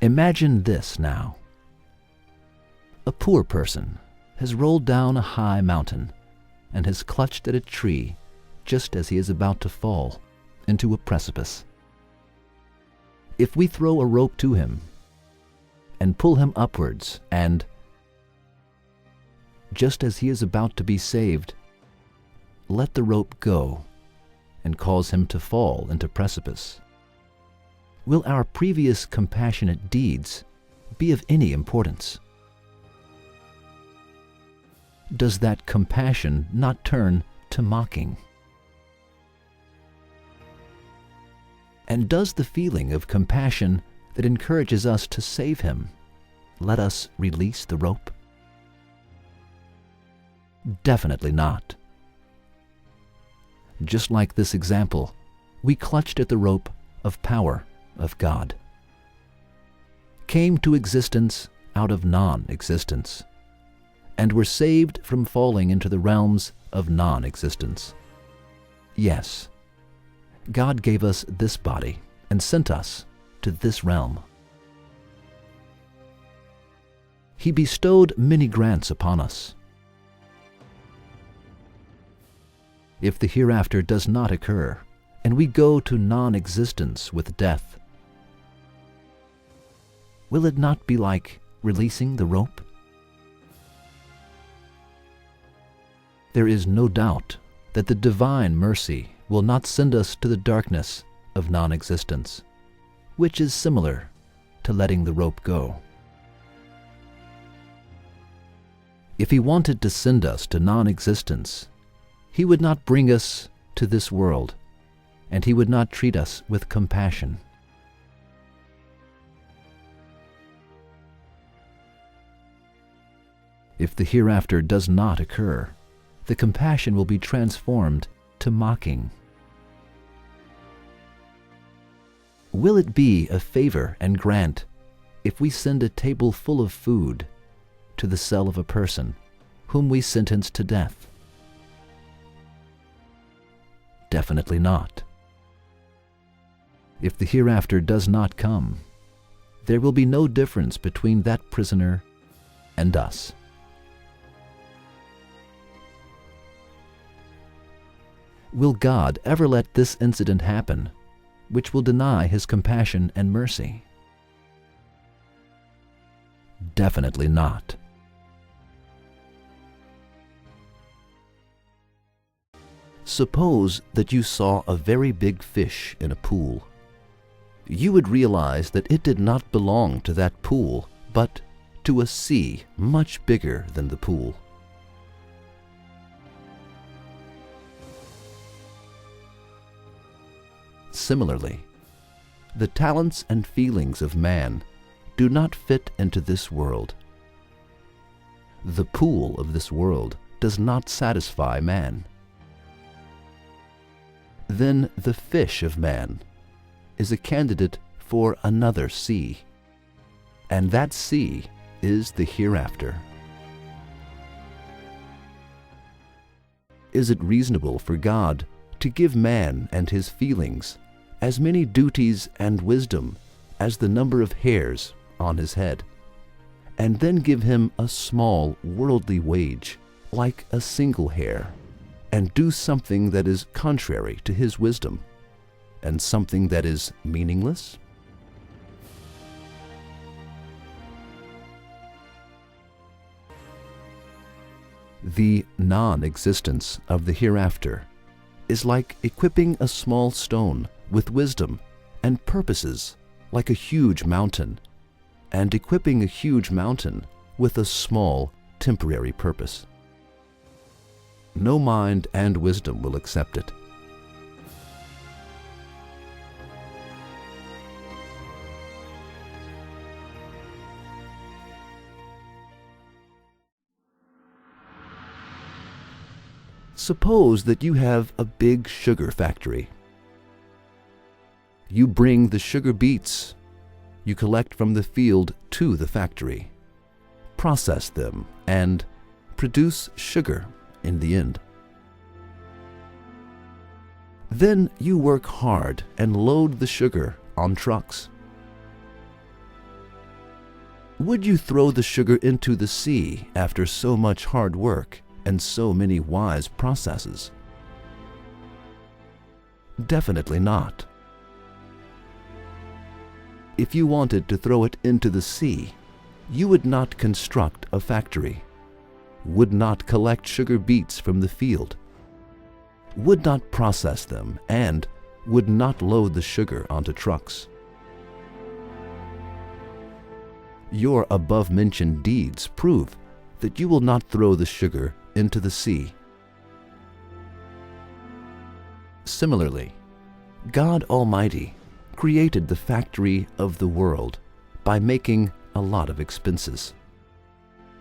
Imagine this now. A poor person has rolled down a high mountain and has clutched at a tree just as he is about to fall into a precipice. If we throw a rope to him and pull him upwards, and just as he is about to be saved, let the rope go and cause him to fall into precipice, will our previous compassionate deeds be of any importance? Does that compassion not turn to mocking? And does the feeling of compassion that encourages us to save him let us release the rope? Definitely not. Just like this example, we clutched at the rope of power of God, came to existence out of non-existence, and were saved from falling into the realms of non-existence. Yes, God gave us this body and sent us to this realm. He bestowed many grants upon us. If the hereafter does not occur, and we go to non-existence with death, will it not be like releasing the rope? There is no doubt that the divine mercy will not send us to the darkness of non-existence, which is similar to letting the rope go. If he wanted to send us to non-existence, he would not bring us to this world, and he would not treat us with compassion. If the hereafter does not occur, the compassion will be transformed to mocking. Will it be a favor and grant if we send a table full of food to the cell of a person whom we sentence to death? Definitely not. If the hereafter does not come, there will be no difference between that prisoner and us. Will God ever let this incident happen, which will deny his compassion and mercy? Definitely not. Suppose that you saw a very big fish in a pool. You would realize that it did not belong to that pool, but to a sea much bigger than the pool. Similarly, the talents and feelings of man do not fit into this world. The pool of this world does not satisfy man. Then the fish of man is a candidate for another sea, and that sea is the hereafter. Is it reasonable for God to give man and his feelings as many duties and wisdom as the number of hairs on his head, and then give him a small worldly wage like a single hair, and do something that is contrary to his wisdom, and something that is meaningless? The non-existence of the hereafter is like equipping a small stone with wisdom and purposes like a huge mountain, and equipping a huge mountain with a small temporary purpose. No mind and wisdom will accept it. Suppose that you have a big sugar factory. You bring the sugar beets you collect from the field to the factory, process them, and produce sugar in the end. Then you work hard and load the sugar on trucks. Would you throw the sugar into the sea after so much hard work and so many wise processes? Definitely not. If you wanted to throw it into the sea, you would not construct a factory, would not collect sugar beets from the field, would not process them, and would not load the sugar onto trucks. Your above-mentioned deeds prove that you will not throw the sugar into the sea. Similarly, God Almighty created the factory of the world by making a lot of expenses.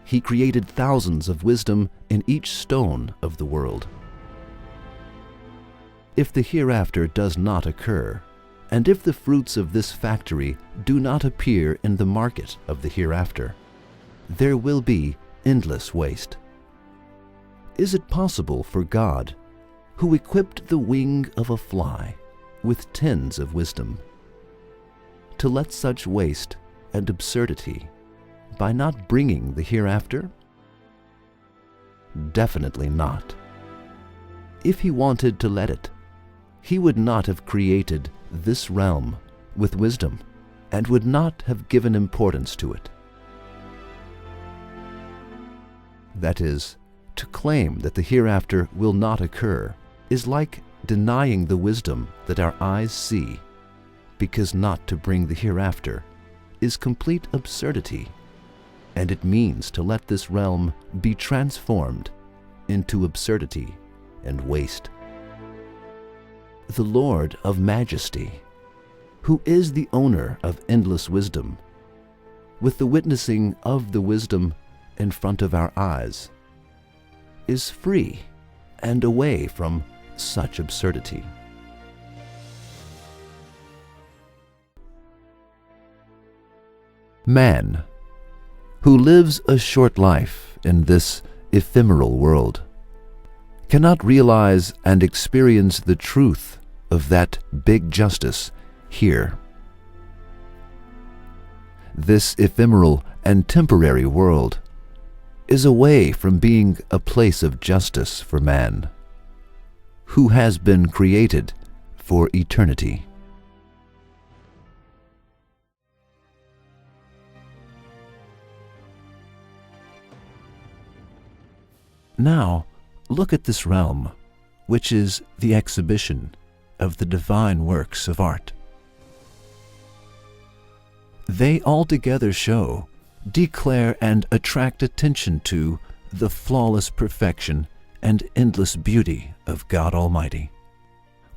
He created thousands of wisdom in each stone of the world. If the hereafter does not occur, and if the fruits of this factory do not appear in the market of the hereafter, there will be endless waste. Is it possible for God, who equipped the wing of a fly with tens of wisdom, to let such waste and absurdity by not bringing the hereafter? Definitely not. If he wanted to let it, he would not have created this realm with wisdom and would not have given importance to it. That is, to claim that the hereafter will not occur is like denying the wisdom that our eyes see, because not to bring the hereafter is complete absurdity, and it means to let this realm be transformed into absurdity and waste. The Lord of Majesty, who is the owner of endless wisdom, with the witnessing of the wisdom in front of our eyes, is free and away from such absurdity. Man, who lives a short life in this ephemeral world, cannot realize and experience the truth of that big justice here. This ephemeral and temporary world is away from being a place of justice for man, who has been created for eternity. Now, look at this realm, which is the exhibition of the divine works of art. They altogether show, declare, and attract attention to the flawless perfection and endless beauty of God Almighty,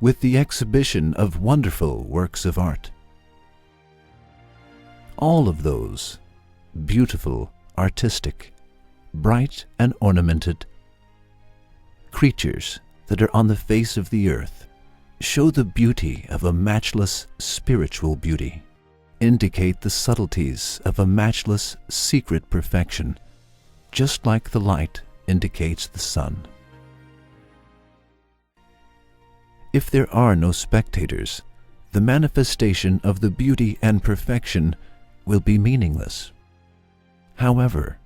with the exhibition of wonderful works of art. All of those, beautiful, artistic, bright, and ornamented creatures that are on the face of the earth, show the beauty of a matchless spiritual beauty, indicate the subtleties of a matchless secret perfection, just like the light indicates the sun. If there are no spectators, the manifestation of the beauty and perfection will be meaningless. However,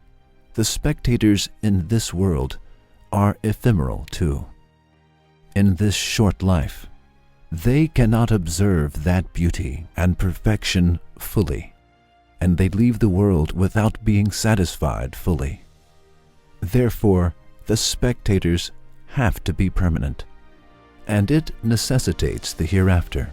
the spectators in this world are ephemeral too. In this short life, they cannot observe that beauty and perfection fully, and they leave the world without being satisfied fully. Therefore, the spectators have to be permanent, and it necessitates the hereafter.